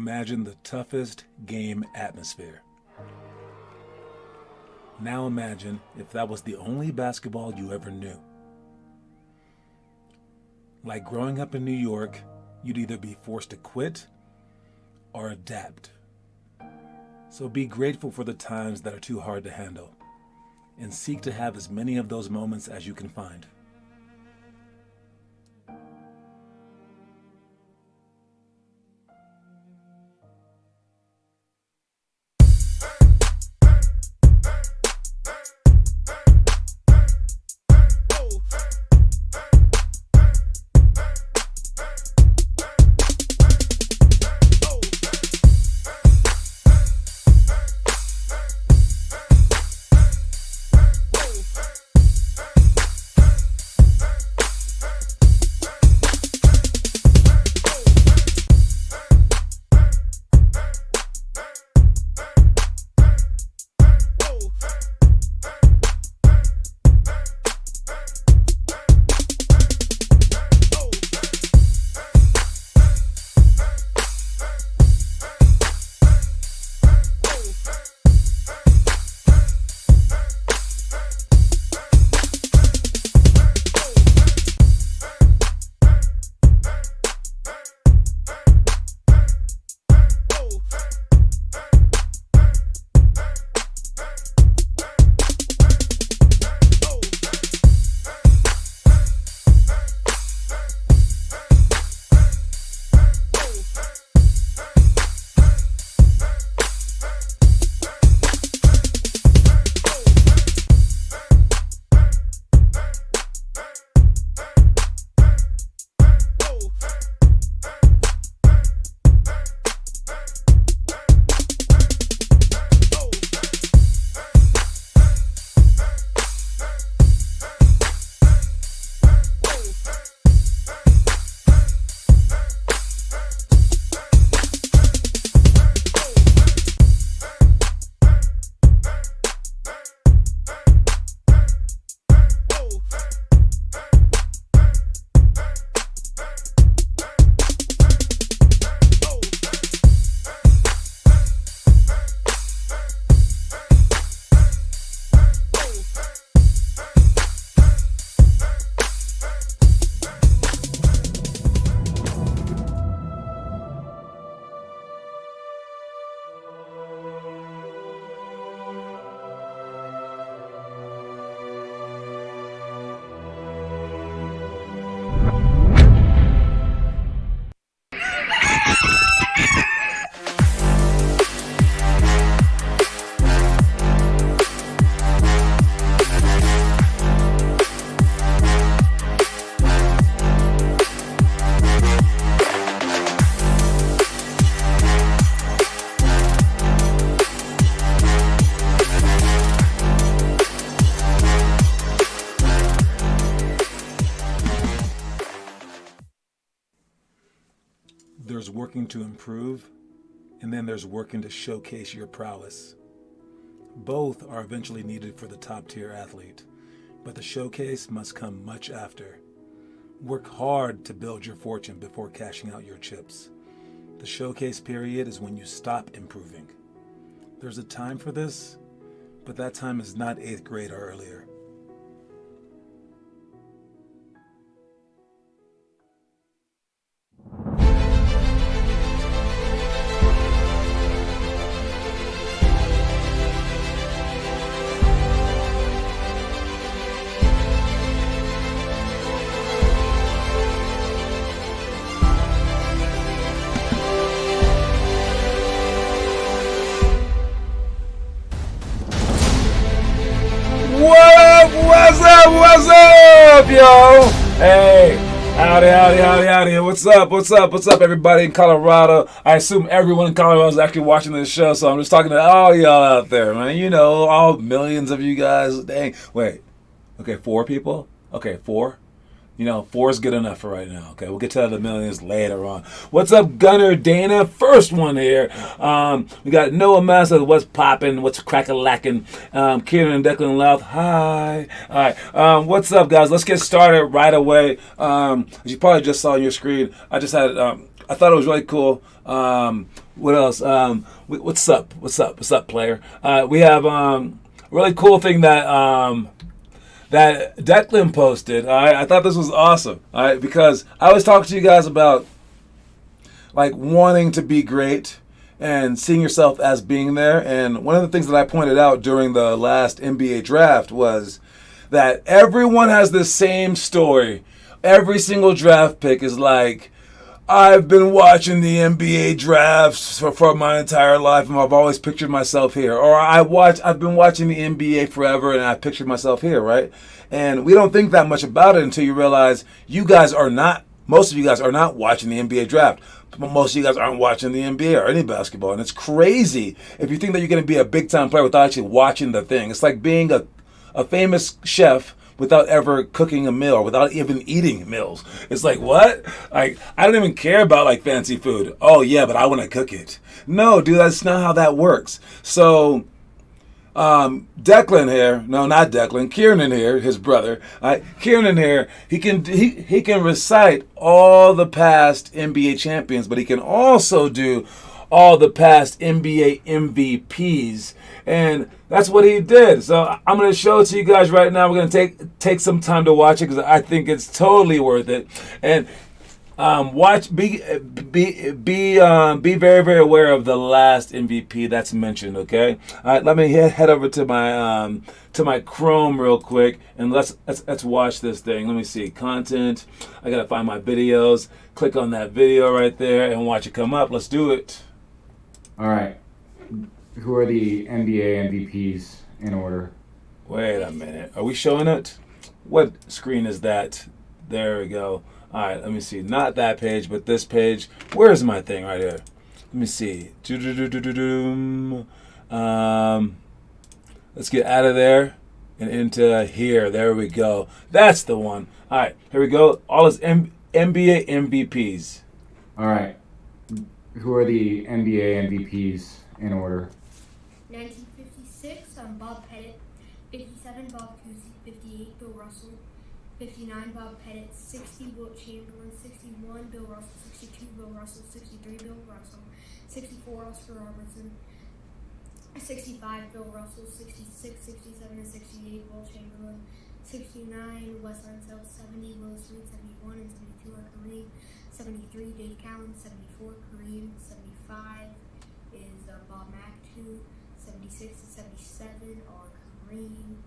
imagine the toughest game atmosphere. Now imagine if that was the only basketball you ever knew. Like growing up in New York, you'd either be forced to quit or adapt. So be grateful for the times that are too hard to handle, and seek to have as many of those moments as you can find. There's working to improve, and then there's working to showcase your prowess. Both are eventually needed for the top-tier athlete, but the showcase must come much after. Work hard to build your fortune before cashing out your chips. The showcase period is when you stop improving. There's a time for this, but that time is not 8th grade or earlier. What's up, yo? Hey, howdy. What's up, everybody in Colorado? I assume everyone in Colorado is actually watching this show, so I'm just talking to all y'all out there, man. You know, all millions of you guys. Dang. Wait. Okay, 4 people? Okay, 4? You know, 4 is good enough for right now. Okay, we'll get to the millions later on. What's up, Gunner Dana? First one here. We got Noah Massa. What's popping? What's crack-a-lacking? Kieran and Declan Louth. Hi. All right. What's up, guys? Let's get started right away. As you probably just saw on your screen, I just had I thought it was really cool. What else? What's up? What's up? What's up, player? We have a really cool thing that Declan posted. I thought this was awesome. Because I was talking to you guys about like wanting to be great and seeing yourself as being there. And one of the things that I pointed out during the last NBA draft was that everyone has the same story. Every single draft pick is like, I've been watching the NBA drafts for my entire life, and I've always pictured myself here. Or I've been watching the NBA forever, and I pictured myself here, right? And we don't think that much about it until you realize most of you guys are not watching the NBA draft. Most of you guys aren't watching the NBA or any basketball, and it's crazy if you think that you're going to be a big-time player without actually watching the thing. It's like being a famous chef without ever cooking a meal or without even eating meals. It's like, what? Like, I don't even care about like fancy food. Oh yeah, but I want to cook it. No, dude, that's not how that works. So Declan here, no, not Declan, Kieran here, his brother. Kieran here, he can recite all the past NBA champions, but he can also do all the past NBA MVPs, and that's what he did. So I'm going to show it to you guys right now. We're going to take some time to watch it because I think it's totally worth it. And be very, very aware of the last MVP that's mentioned. Okay, all right. Let me head over to my Chrome real quick, and let's watch this thing. Let me see content. I gotta find my videos. Click on that video right there and watch it come up. Let's do it. All right. Who are the NBA MVPs in order? Wait a minute. Are we showing it? What screen is that? There we go. All right, let me see. Not that page, but this page. Where's my thing right here? Let me see. Let's get out of there and into here. There we go. That's the one. All right, here we go. All his NBA MVPs. All right. Who are the NBA MVPs in order? 1956, Bob Pettit. 57, Bob Cousy. 58, Bill Russell. 59, Bob Pettit. 60, Wilt Chamberlain. 61, Bill Russell. 62, Bill Russell. 63, Bill Russell. 64, Oscar Robertson. 65, Bill Russell. 66, 67, and 68, Wilt Chamberlain. 69, Wes Unseld. 70, Willis Reed. 71 and 72 are Kareem. 73, Dave Callen. 74, Kareem. 75 is Bob Mactu. 76 and 77 are Kareem.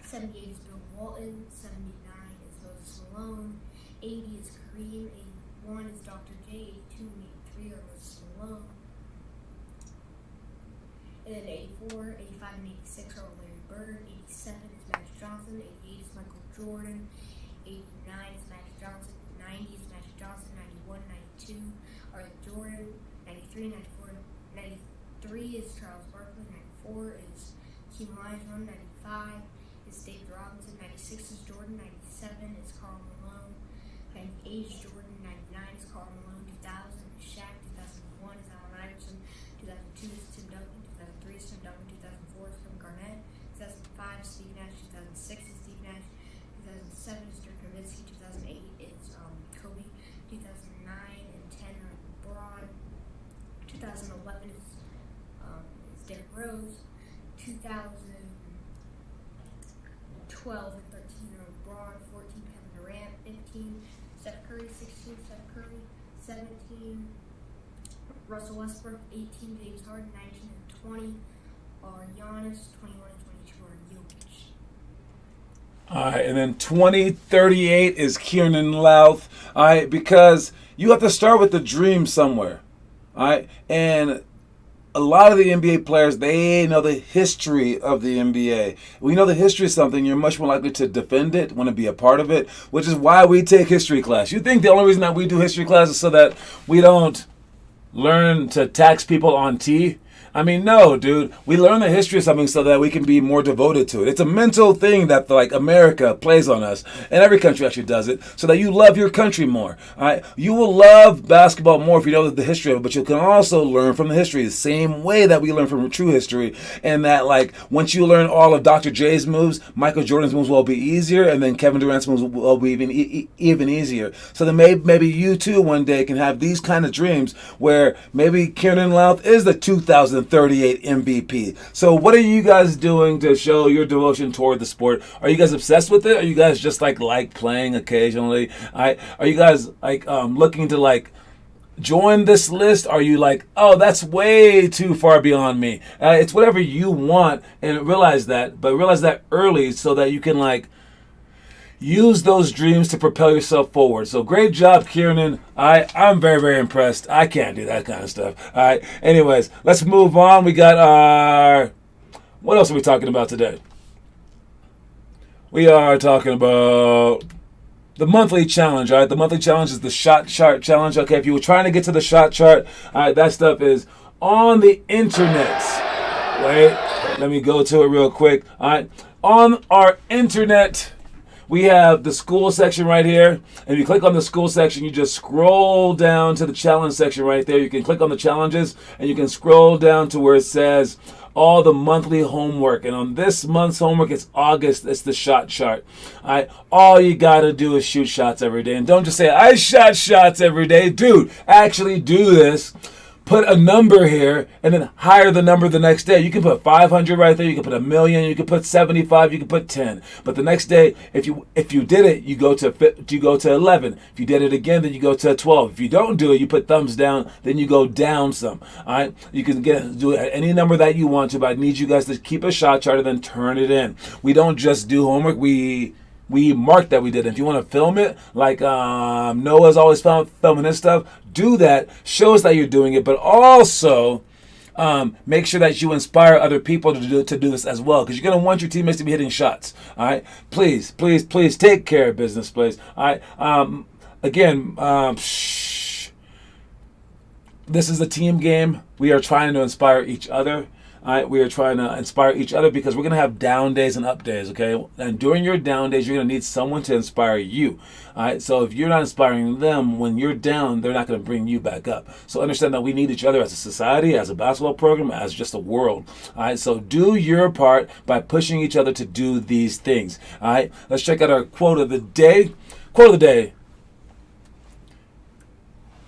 78 is Bill Walton. 79 is Moses Malone. 80 is Kareem. 81 is Dr. J. 82 and 83 are Moses Malone. And then 84, 85, and 86 are Larry Bird. 87 is Magic Johnson. 88 is Michael Jordan. 89 is Magic Johnson. 90 is Magic Johnson. 91, 92 are Jordan. 93, 94, 93 is Charles Barkley. 94 is Hakeem Olajuwon. 95 is David Robinson. 96 is Jordan. 97 is Karl Malone. 98 is Jordan. 99 is Karl Malone. 2000 is Shaq. 2001 is Allen Iverson. 2002 is Tim Duncan. 2003 is Tim Duncan. 2004 is Kevin Garnett. 2005 is Steve Nash. 2006 is Steve Nash. 2007 is Dirk Nowitzki. 2008 is Kobe. 2009 and 10 are LeBron. 2011 is Derrick Rose. 2012 and 13 are LeBron. 14 Kevin Durant. 15 Steph Curry. 16 Steph Curry. 17 Russell Westbrook. 18 James Harden. 19 and 20 are Giannis. 21 and 22 are Jokic. All right, and then 2038 is Kieran Louth. All right, because you have to start with the dream somewhere. All right, and a lot of the NBA players, they know the history of the NBA. We know the history of something, you're much more likely to defend it, want to be a part of it, which is why we take history class. You think the only reason that we do history class is so that we don't learn to tax people on tea? I mean, no, dude. We learn the history of something so that we can be more devoted to it. It's a mental thing that like America plays on us, and every country actually does it, so that you love your country more. All right, you will love basketball more if you know the history of it, but you can also learn from the history the same way that we learn from true history. And that like once you learn all of Dr. J's moves, Michael Jordan's moves will be easier, and then Kevin Durant's moves will be even easier. So then maybe you too one day can have these kind of dreams where maybe Kieran Louth is the 2038 MVP. So what are you guys doing to show your devotion toward the sport? Are you guys obsessed with it? Are you guys just like playing occasionally? Are you guys like looking to like join this list? Are you like, oh, that's way too far beyond me? It's whatever you want, and realize that, but realize that early so that you can like use those dreams to propel yourself forward. So great job, Kieran. I'm very, very impressed. I can't do that kind of stuff. All right. Anyways, let's move on. We got our... What else are we talking about today? We are talking about the monthly challenge. All right. The monthly challenge is the shot chart challenge. Okay. If you were trying to get to the shot chart, all right, that stuff is on the internet. Wait, let me go to it real quick. All right. On our internet, we have the school section right here. And if you click on the school section, you just scroll down to the challenge section right there. You can click on the challenges and you can scroll down to where it says all the monthly homework. And on this month's homework, it's August. It's the shot chart. All you got to do is shoot shots every day. And don't just say, I shot shots every day. Dude, actually do this. Put a number here and then higher the number the next day. You can put 500 right there. You can put 1,000,000. You can put 75. You can put 10. But the next day, if you did it, you go to 11. If you did it again, then you go to 12. If you don't do it, you put thumbs down. Then you go down some. All right. You can do it at any number that you want to. But I need you guys to keep a shot chart and then turn it in. We don't just do homework. We mark that we did it. If you want to film it, like Noah's always filming his stuff, do that. Show us that you're doing it, but also make sure that you inspire other people to do this as well, because you're going to want your teammates to be hitting shots. All right, please take care of business, please. All right, again, this is a team game. We are trying to inspire each other. All right, we are trying to inspire each other because we're going to have down days and up days, okay? And during your down days, you're going to need someone to inspire you. All right, so if you're not inspiring them when you're down, they're not going to bring you back up. So understand that we need each other as a society, as a basketball program, as just a world. All right, so do your part by pushing each other to do these things. All right, let's check out our quote of the day. Quote of the day.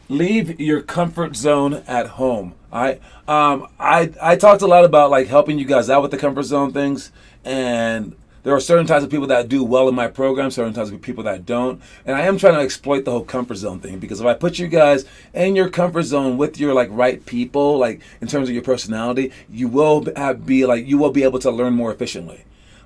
Leave your comfort zone at home. All right. I talked a lot about like helping you guys out with the comfort zone things, and there are certain types of people that do well in my program, certain types of people that don't, and I am trying to exploit the whole comfort zone thing, because if I put you guys in your comfort zone with your like right people, like in terms of your personality, you will be able to learn more efficiently.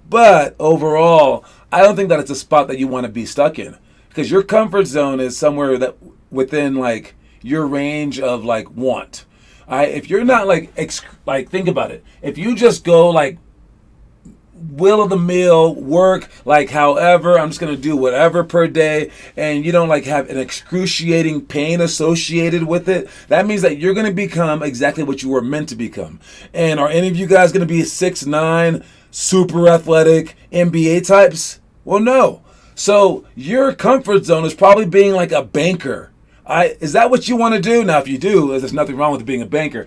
But overall, I don't think that it's a spot that you want to be stuck in, because your comfort zone is somewhere that within like your range of like want. If you're not like think about it. If you just go like will of the mill work, like however I'm just gonna do whatever per day, and you don't like have an excruciating pain associated with it, that means that you're gonna become exactly what you were meant to become. And are any of you guys gonna be 6'9", super athletic NBA types? Well, no. So your comfort zone is probably being like a banker. Is that what you want to do? Now, if you do, there's nothing wrong with being a banker.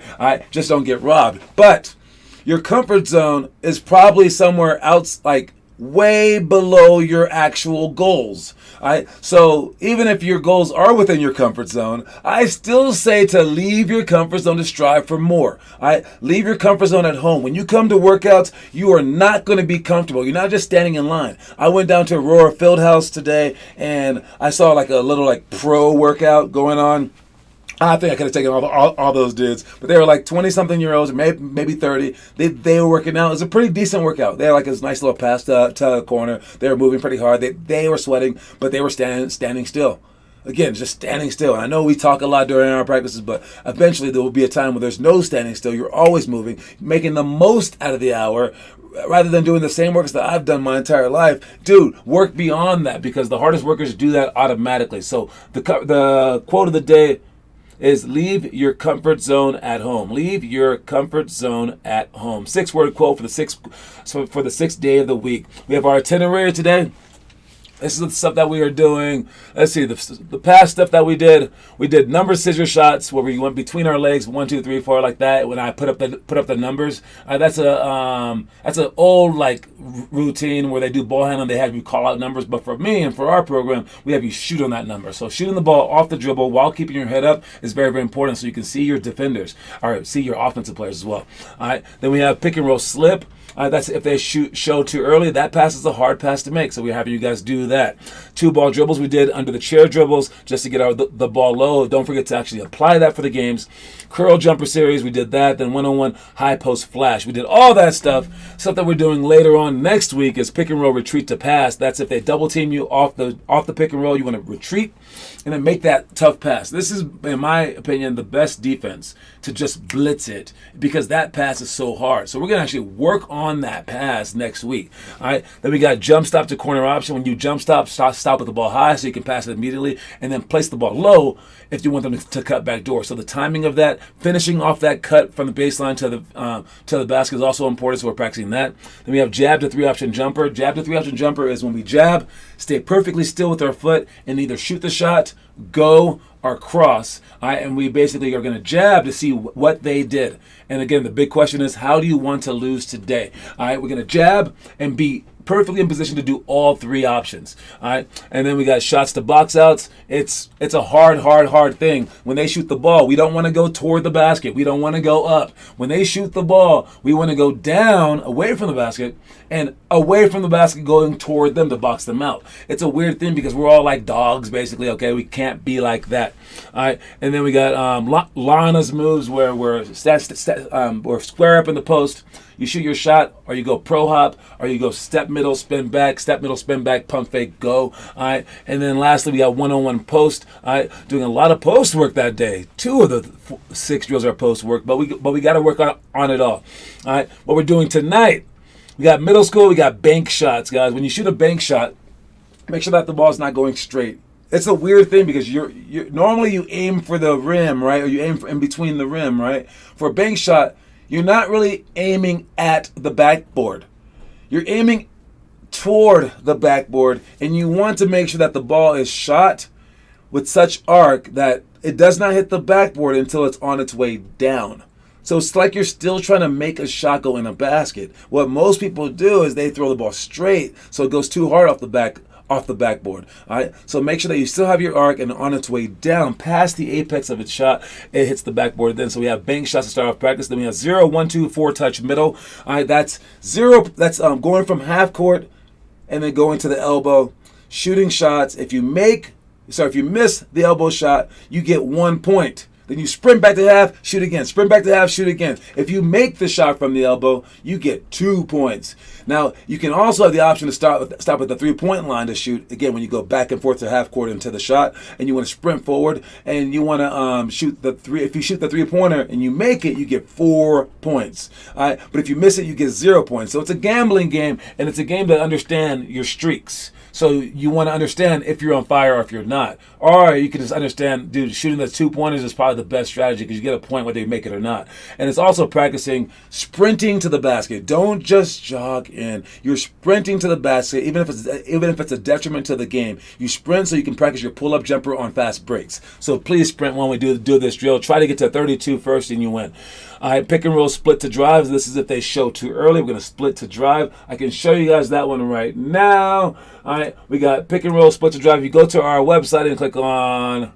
Just don't get robbed. But your comfort zone is probably somewhere else, like way below your actual goals. So even if your goals are within your comfort zone, I still say to leave your comfort zone to strive for more. Leave your comfort zone at home. When you come to workouts, you are not going to be comfortable. You're not just standing in line. I went down to Aurora Fieldhouse today, and I saw like a little like pro workout going on. I think I could have taken all those dudes, but they were like 20-something-year-olds, maybe 30. They were working out. It was a pretty decent workout. They had like this nice little pass to the corner. They were moving pretty hard. They were sweating, but they were standing still. Again, just standing still. And I know we talk a lot during our practices, but eventually there will be a time where there's no standing still. You're always moving, making the most out of the hour, rather than doing the same works that I've done my entire life. Dude, work beyond that, because the hardest workers do that automatically. So the quote of the day is leave your comfort zone at home. Leave your comfort zone at home. 6-word quote for the sixth day of the week. We have our itinerary today. This is the stuff that we are doing. Let's see, the past stuff that we did number scissor shots where we went between our legs, 1, 2, 3, 4, like that. When I put up the numbers, that's an old like routine where they do ball handling. They have you call out numbers, but for me and for our program, we have you shoot on that number. So shooting the ball off the dribble while keeping your head up is very, very important, so you can see your defenders or see your offensive players as well. All right. Then we have pick and roll slip. That's if they show too early. That pass is a hard pass to make, so we're having you guys do that. 2-ball dribbles we did under the chair dribbles just to get the ball low. Don't forget to actually apply that for the games. Curl jumper series, we did that. Then 1-on-1 high post flash. We did all that stuff. Stuff that we're doing later on next week is pick and roll retreat to pass. That's if they double team you off the pick and roll, you want to retreat and then make that tough pass. This is, in my opinion, the best defense to just blitz it because that pass is so hard. So we're going to actually work on that pass next week. All right. Then we got jump stop to corner option. When you jump stop with the ball high so you can pass it immediately, and then place the ball low if you want them to cut back door. So the timing of that, finishing off that cut from the baseline to the basket is also important. So we're practicing that. Then we have jab to 3-option jumper. Jab to 3-option jumper is when we jab, stay perfectly still with our foot, and either shoot the shot, go, or cross. All right, and we basically are going to jab to see what they did. And again, the big question is, how do you want to lose today? All right, we're going to jab and be perfectly in position to do all 3 options. All right, and then we got shots to box outs. It's a hard thing. When they shoot the ball, we don't want to go toward the basket. We don't want to go up. When they shoot the ball, we want to go down, away from the basket, and away from the basket going toward them to box them out. It's a weird thing because we're all like dogs, basically, okay? We can't be like that. All right, and then we got Lana's moves where we're square up in the post. You shoot your shot, or you go pro hop, or you go step middle, spin back, pump fake, go. All right, and then lastly, we got 1-on-1 post. All right, doing a lot of post work that day. 2 of the 6 drills are post work, but we got to work on it all. All right, what we're doing tonight, we got middle school, we got bank shots, guys. When you shoot a bank shot, make sure that the ball's not going straight. It's a weird thing because you're normally you aim for the rim, right? Or you aim for in between the rim, right? For a bank shot, you're not really aiming at the backboard. You're aiming toward the backboard, and you want to make sure that the ball is shot with such arc that it does not hit the backboard until it's on its way down. So it's like you're still trying to make a shot go in a basket. What most people do is they throw the ball straight, so it goes too hard off the backboard. All right. So make sure that you still have your arc, and on its way down past the apex of its shot, it hits the backboard. Then so we have bank shots to start off practice. Then we have 0, 1, 2, 4 touch middle. All right. That's 0. That's going from half court and then going to the elbow. Shooting shots. If you miss the elbow shot, you get 1 point. Then you sprint back to half, shoot again. Sprint back to half, shoot again. If you make the shot from the elbow, you get 2 points. Now, you can also have the option to stop at the 3-point line to shoot. Again, when you go back and forth to half court into the shot, and you want to sprint forward, and you want to shoot the 3. If you shoot the 3-pointer and you make it, you get 4 points. All right? But if you miss it, you get 0 points. So it's a gambling game, and it's a game to understand your streaks. So you want to understand if you're on fire or if you're not. Or you can just understand, dude, shooting the 2-pointers is probably the best strategy because you get a point whether you make it or not. And it's also practicing sprinting to the basket. Don't just jog in. You're sprinting to the basket, even if it's a detriment to the game. You sprint so you can practice your pull-up jumper on fast breaks. So please sprint when we do this drill. Try to get to 32 first and you win. All right, pick and roll split to drives. This is if they show too early. We're going to split to drive. I can show you guys that one right now. All right, we got pick and roll split to drive. You go to our website and click on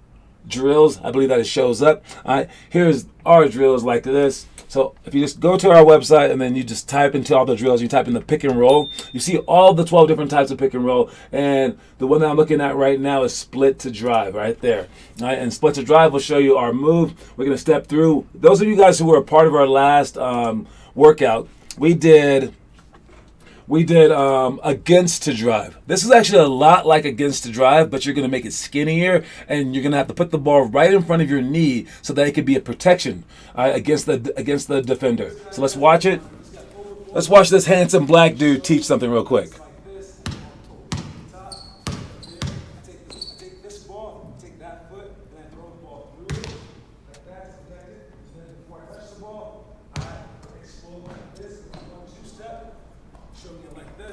drills. I believe that it shows up. All right, here's our drills like this. So if you just go to our website and then you just type into all the drills, you type in the pick and roll, you see all the 12 different types of pick and roll. And the one that I'm looking at right now is split to drive right there. All right, and split to drive will show you our move. We're going to step through. Those of you guys who were a part of our last workout, we did against to drive. This is actually a lot like against to drive, but you're going to make it skinnier, and you're going to have to put the ball right in front of your knee so that it could be a protection against the defender. So let's watch it. Let's watch this handsome black dude teach something real quick.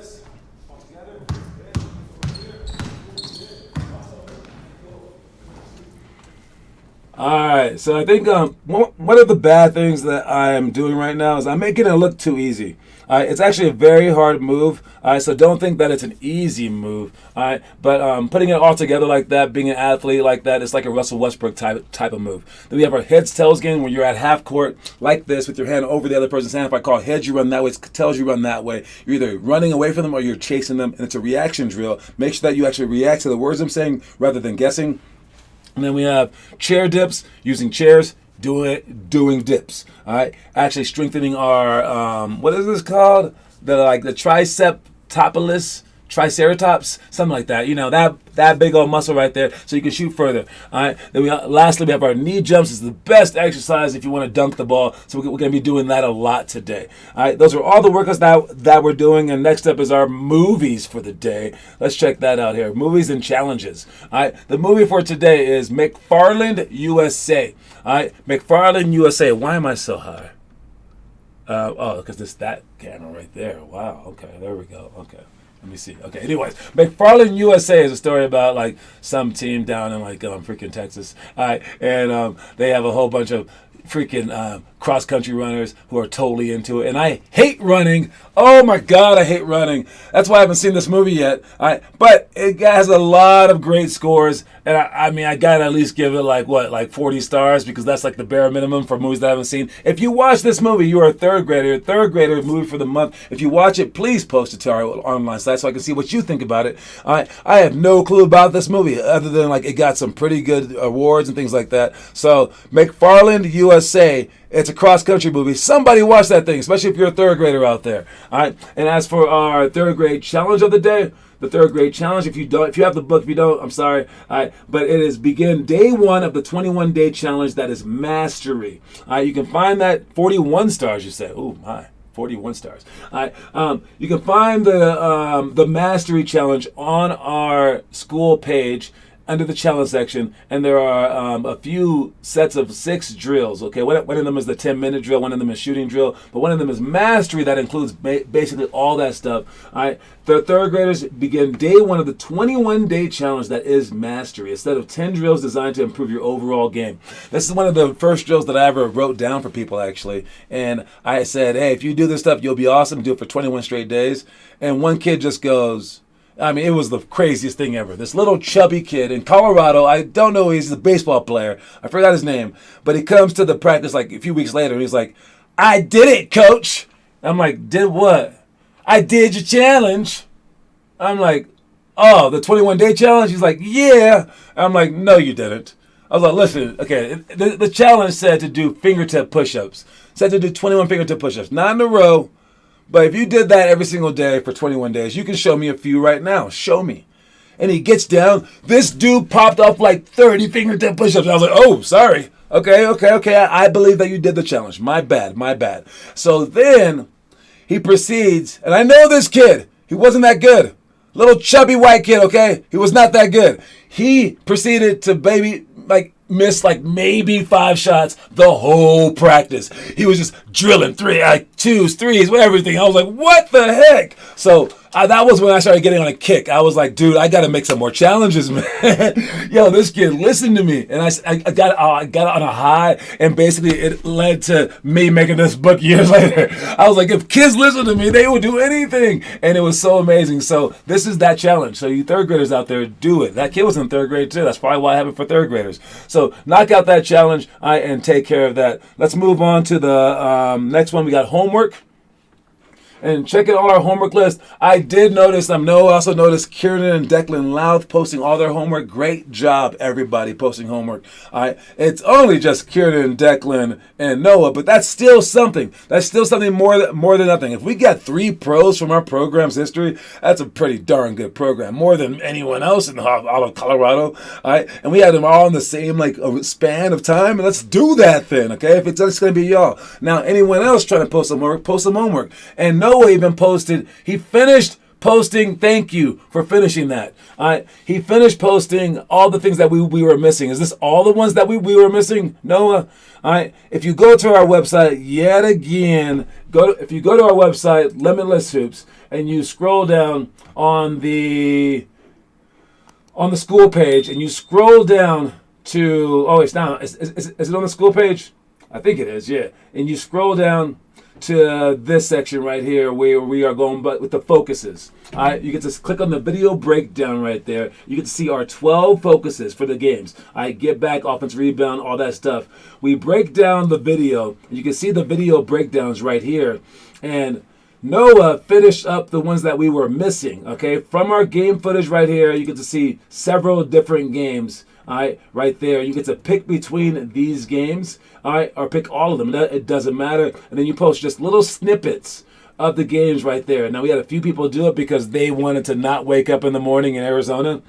this. All together. All right, so I think one of the bad things that I am doing right now is I'm making it look too easy. It's actually a very hard move, so don't think that it's an easy move. But putting it all together like that, being an athlete like that, it's like a Russell Westbrook type of move. Then we have our heads tails game where you're at half court like this with your hand over the other person's hand. If I call heads, you run that way. It's tails, you run that way. You're either running away from them or you're chasing them, and it's a reaction drill. Make sure that you actually react to the words I'm saying rather than guessing. And then we have chair dips, using chairs, doing dips. All right, actually strengthening our what is this called? The triceratops, something like that. You know, that big old muscle right there, so you can shoot further. All right. Then lastly we have our knee jumps. It's the best exercise if you want to dunk the ball. So we're going to be doing that a lot today. All right. Those are all the workouts that we're doing. And next up is our movies for the day. Let's check that out here. Movies and challenges. All right. The movie for today is McFarland USA. All right. McFarland USA. Why am I so high? Because it's that camera right there. Wow. Okay. There we go. Okay. Let me see. Okay, anyways, McFarland USA is a story about like some team down in like freaking Texas. All right, and they have a whole bunch of freaking cross-country runners who are totally into it. And I hate running. Oh my God, I hate running. That's why I haven't seen this movie yet. But it has a lot of great scores. And I mean, I gotta at least give it like 40 stars, because that's like the bare minimum for movies that I haven't seen. If you watch this movie, you are a third grader movie for the month. If you watch it, please post it to our online site so I can see what you think about it. I have no clue about this movie other than like it got some pretty good awards and things like that. So McFarland USA. It's a cross-country movie. Somebody watch that thing, especially if you're a third grader out there. All right. And as for our third grade challenge of the day, the third grade challenge, if you have the book, if you don't, I'm sorry. All right. But it is begin day 1 of the 21-day challenge. That is mastery. All right. You can find that 41 stars. You say, oh my. 41 stars. All right. You can find the mastery challenge on our school page under the challenge section, and there are a few sets of 6 drills. Okay, one of them is the 10-minute drill, one of them is shooting drill, but one of them is mastery that includes basically all that stuff. All right, the third graders begin day 1 of the 21-day challenge that is mastery. A set of 10 drills designed to improve your overall game. This is one of the first drills that I ever wrote down for people actually, and I said, hey, if you do this stuff, you'll be awesome. Do it for 21 straight days. And one kid just goes, I mean, it was the craziest thing ever. This little chubby kid in Colorado, I don't know, he's a baseball player. I forgot his name. But he comes to the practice like a few weeks later, and he's like, I did it, coach. I'm like, did what? I did your challenge. I'm like, oh, the 21-day challenge? He's like, yeah. I'm like, no, you didn't. I was like, listen, okay, the challenge said to do fingertip push-ups. Said to do 21 fingertip push-ups. Not in a row. But if you did that every single day for 21 days, you can show me a few right now. Show me. And he gets down. This dude popped off like 30 fingertip push-ups. I was like, oh, sorry. Okay. I believe that you did the challenge. My bad. So then he proceeds, and I know this kid. He wasn't that good. Little chubby white kid, okay? He was not that good. He proceeded to missed like maybe 5 shots the whole practice. He was just drilling 2s, 3s, everything. I was like, what the heck? So that was when I started getting on a kick. I was like, dude, I got to make some more challenges, man. Yo, this kid listened to me. And I got on a high, and basically it led to me making this book years later. I was like, if kids listen to me, they will do anything. And it was so amazing. So this is that challenge. So you third graders out there, do it. That kid was in third grade too. That's probably why I have it for third graders. So knock out that challenge and take care of that. Let's move on to the next one. We got homework. And check out our homework list. I did notice, also noticed Kieran and Declan Louth posting all their homework. Great job, everybody, posting homework. All right. It's only just Kieran and Declan and Noah, but that's still something. That's still something more than nothing. If we got 3 pros from our program's history, that's a pretty darn good program. More than anyone else in all of Colorado. All right. And we had them all in the same span of time. And let's do that then, okay? If it's just going to be y'all. Now, anyone else trying to post some homework. And Noah even posted, he finished posting, thank you for finishing that. He finished posting all the things that we were missing. Is this all the ones that we were missing, Noah? If you go to our website, yet again, if you go to our website, Limitless Hoops, and you scroll down on the school page, and you scroll down to, oh, it's down. Is it on the school page? I think it is, yeah. And you scroll down to this section right here where we are going but with the focuses. All right, you get to click on the video breakdown right there. You get to see our 12 focuses for the games. All right, get back, offense, rebound, all that stuff. We break down the video. You can see the video breakdowns right here. And Noah finished up the ones that we were missing, okay? From our game footage right here, you get to see several different games. All right, right there. You get to pick between these games, all right, or pick all of them. It doesn't matter. And then you post just little snippets of the games right there. Now, we had a few people do it because they wanted to not wake up in the morning in Arizona.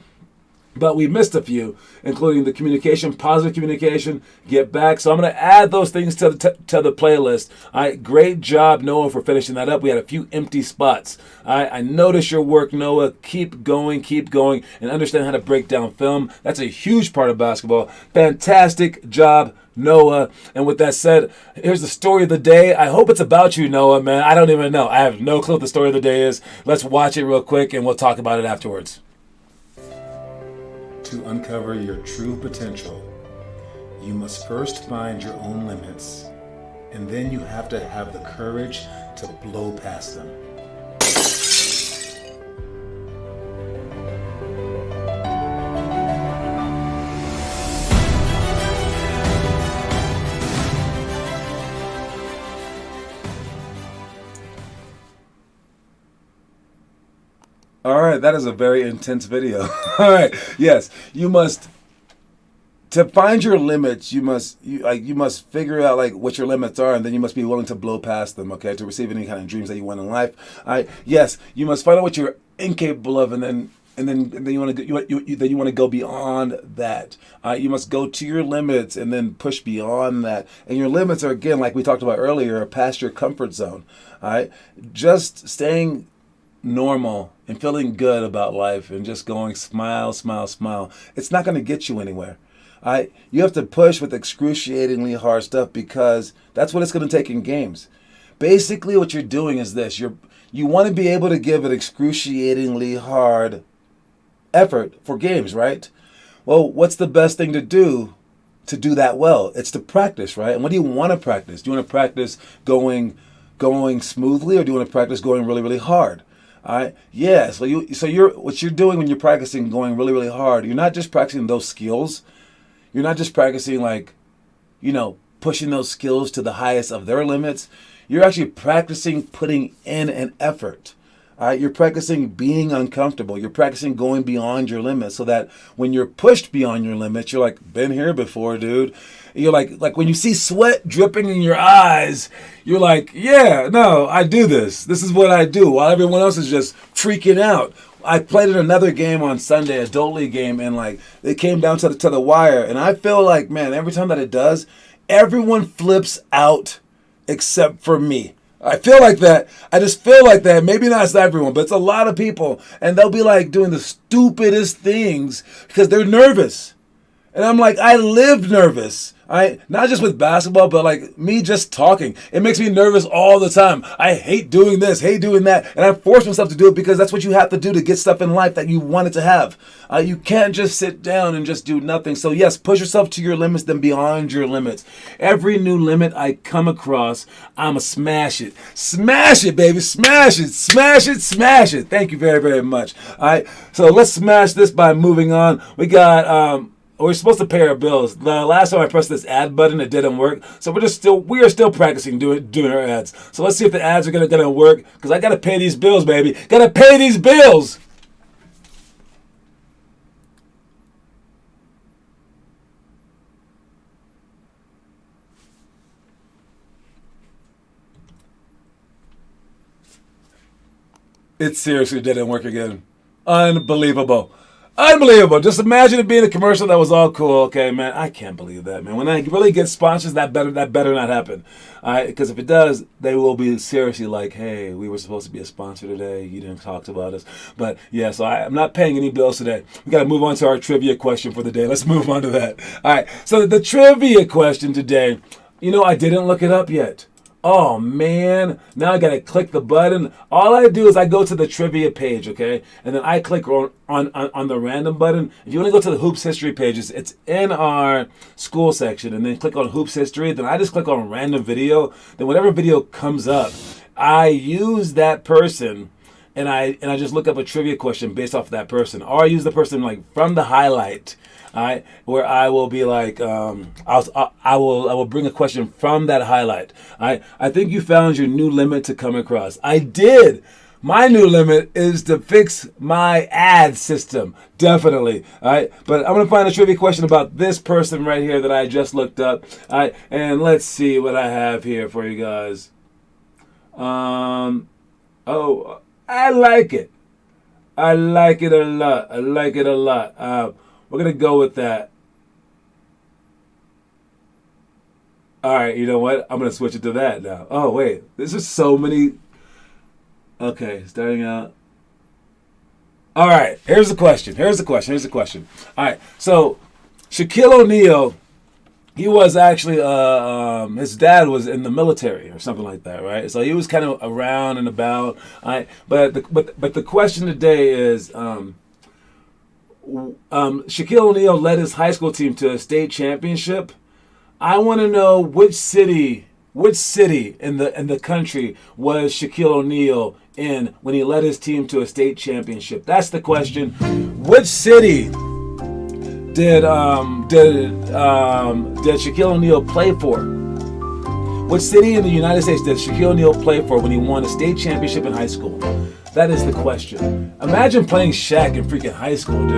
But we missed a few, including the communication, positive communication, get back. So I'm going to add those things to the playlist. All right, great job, Noah, for finishing that up. We had a few empty spots. All right, I noticed your work, Noah. Keep going, and understand how to break down film. That's a huge part of basketball. Fantastic job, Noah. And with that said, here's the story of the day. I hope it's about you, Noah, man. I don't even know. I have no clue what the story of the day is. Let's watch it real quick, and we'll talk about it afterwards. To uncover your true potential, you must first find your own limits, and then you have to have the courage to blow past them. All right, that is a very intense video. All right, yes, you must, to find your limits, you must figure out like what your limits are, and then you must be willing to blow past them, okay, to receive any kind of dreams that you want in life. All right, yes, you must find out what you're incapable of, and then you want to go beyond that. You must go to your limits and then push beyond that. And your limits are, again, like we talked about earlier, past your comfort zone. All right, just staying normal and feeling good about life and just going smile, smile, smile. It's not going to get you anywhere. All right? You have to push with excruciatingly hard stuff because that's what it's going to take in games. Basically, what you're doing is this. You want to be able to give an excruciatingly hard effort for games, right? Well, what's the best thing to do that well? It's to practice, right? And what do you want to practice? Do you want to practice going smoothly, or do you want to practice going really, really hard? All right. Yeah. So what you're doing when you're practicing going really, really hard, you're not just practicing those skills. You're not just practicing pushing those skills to the highest of their limits. You're actually practicing putting in an effort. All right. You're practicing being uncomfortable. You're practicing going beyond your limits so that when you're pushed beyond your limits, you're like, been here before, dude. You're like when you see sweat dripping in your eyes, you're like, yeah, no, I do this. This is what I do, while everyone else is just freaking out. I played in another game on Sunday, a adult league game, and it came down to the wire. And I feel like, man, every time that it does, everyone flips out except for me. I feel like that. I just feel like that. Maybe not it's everyone, but it's a lot of people. And they'll be like doing the stupidest things because they're nervous. And I'm like, I live nervous. Not just with basketball, but like me just talking. It makes me nervous all the time. I hate doing this, hate doing that. And I force myself to do it because that's what you have to do to get stuff in life that you wanted to have. You can't just sit down and just do nothing. So yes, push yourself to your limits, then beyond your limits. Every new limit I come across, I'ma smash it. Smash it, baby. Smash it. Smash it. Smash it. Thank you very, very much. All right. So let's smash this by moving on. We got we're supposed to pay our bills. The last time I pressed this ad button, it didn't work. So we are still practicing doing our ads. So let's see if the ads are gonna work, because I gotta pay these bills, baby. Gotta pay these bills. It seriously didn't work again. Unbelievable. Unbelievable. Just imagine it being a commercial that was all cool. Okay, man, I can't believe that, man. When I really get sponsors, that better not happen. All right, because if it does, they will be seriously like, hey, we were supposed to be a sponsor today. You didn't talk about us. But yeah, so I'm not paying any bills today. We got to move on to our trivia question for the day. Let's move on to that. All right, so the trivia question today, I didn't look it up yet. Oh man, now I gotta click the button. All I do is I go to the trivia page, okay, and then I click on the random button. If you want to go to the hoops history pages, it's in our school section, and then click on hoops history. Then I just click on random video. Then whatever video comes up, I use that person, and I just look up a trivia question based off of that person, or I use the person like from the highlight. Where I will be like, I will bring a question from that highlight. I think you found your new limit to come across. I did. My new limit is to fix my ad system, definitely. All right, but I'm gonna find a trivia question about this person right here that I just looked up. All right, and let's see what I have here for you guys. Oh, I like it. I like it a lot. I like it a lot. We're going to go with that. All right, you know what? I'm going to switch it to that now. Oh, wait. This is so many. Okay, starting out. All right, here's the question. All right, so Shaquille O'Neal, he was actually, his dad was in the military or something like that, right? So he was kind of around and about. All right, but the question today is, Shaquille O'Neal led his high school team to a state championship. I want to know which city in the country was Shaquille O'Neal in when he led his team to a state championship? That's the question. Which city did Shaquille O'Neal play for? What city in the United States did Shaquille O'Neal play for when he won a state championship in high school? That is the question. Imagine playing Shaq in freaking high school, dude.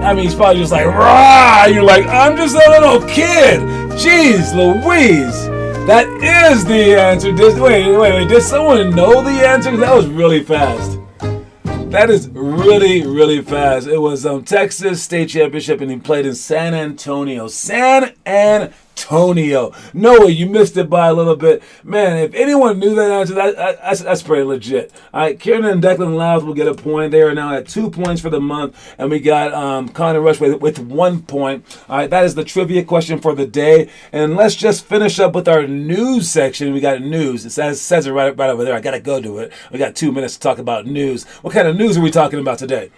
I mean, he's probably just like, rah! You're like, I'm just a little kid. Jeez Louise. That is the answer. Wait. Did someone know the answer? That was really fast. That is really, really fast. It was Texas State Championship, and he played in San Antonio. No way, you missed it by a little bit. Man, if anyone knew that answer, that's pretty legit. All right, Kieran and Declan Louth will get a point. They are now at 2 points for the month, and we got Connor Rush with 1 point. All right, that is the trivia question for the day. And let's just finish up with our news section. We got news. It says it right over there. I got to go to it. We got 2 minutes to talk about news. What kind of news are we talking about today?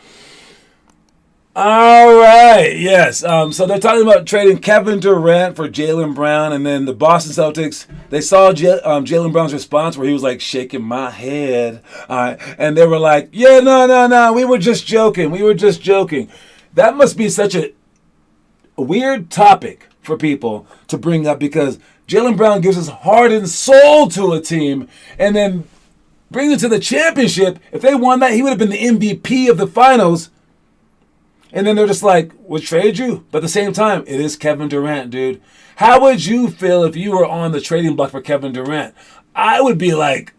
All right, yes. So they're talking about trading Kevin Durant for Jaylen Brown, and then the Boston Celtics, they saw Jaylen Brown's response where he was like shaking my head, and they were like, yeah, no, we were just joking. That must be such a weird topic for people to bring up because Jaylen Brown gives his heart and soul to a team, and then brings it to the championship. If they won that, he would have been the MVP of the finals. And then they're just like, we'll trade you. But at the same time, it is Kevin Durant, dude. How would you feel if you were on the trading block for Kevin Durant? I would be like,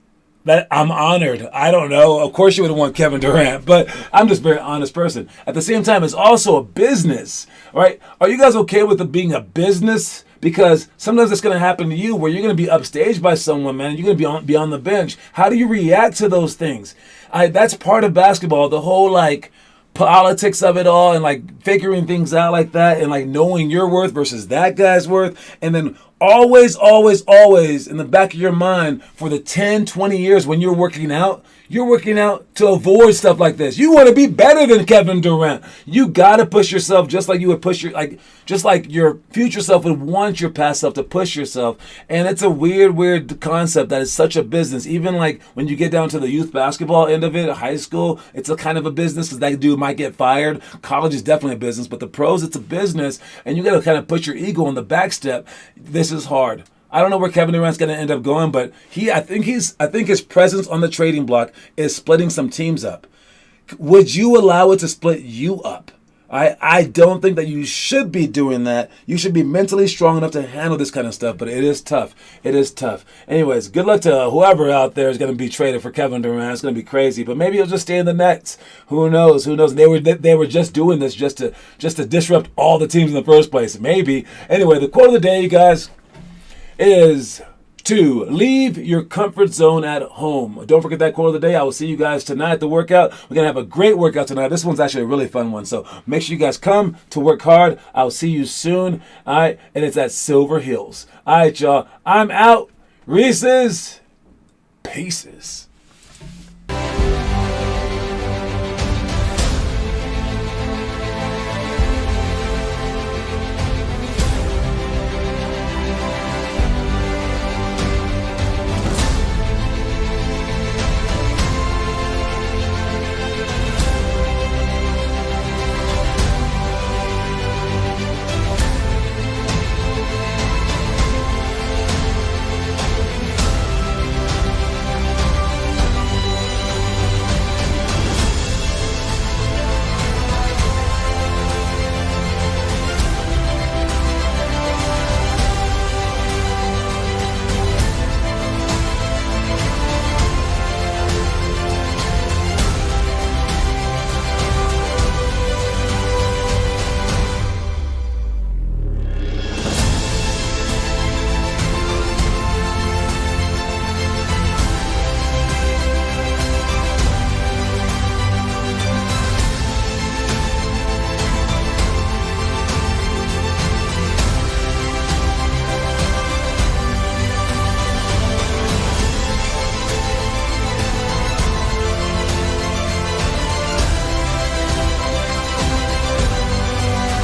that I'm honored. I don't know. Of course you would want Kevin Durant, but I'm just a very honest person. At the same time, it's also a business, right? Are you guys okay with it being a business? Because sometimes it's going to happen to you where you're going to be upstaged by someone, man. You're going to be on the bench. How do you react to those things? That's part of basketball. The whole like politics of it all and like figuring things out like that and like knowing your worth versus that guy's worth. And then always in the back of your mind for the 10, 20 years when you're working out to avoid stuff like this. You want to be better than Kevin Durant. You got to push yourself just like you would push just like your future self would want your past self to push yourself. And it's a weird concept that is such a business. Even like when you get down to the youth basketball end of it, high school, it's a kind of a business because that dude might get fired. College is definitely a business, but the pros, it's a business. And you got to kind of put your ego on the back step. This is hard. I don't know where Kevin Durant's going to end up going, but I think his presence on the trading block is splitting some teams up. Would you allow it to split you up? I don't think that you should be doing that. You should be mentally strong enough to handle this kind of stuff, but it is tough. Anyways, good luck to whoever out there is going to be traded for Kevin Durant. It's going to be crazy, but maybe he'll just stay in the Nets. Who knows? They were just doing this just to disrupt all the teams in the first place. Maybe. Anyway, the quote of the day, you guys, is to leave your comfort zone at home. Don't forget that quote of the day. I will see you guys tonight at the workout. We're going to have a great workout tonight. This one's actually a really fun one. So make sure you guys come to work hard. I'll see you soon. All right. And it's at Silver Hills. All right, y'all. I'm out. Reese's Pieces.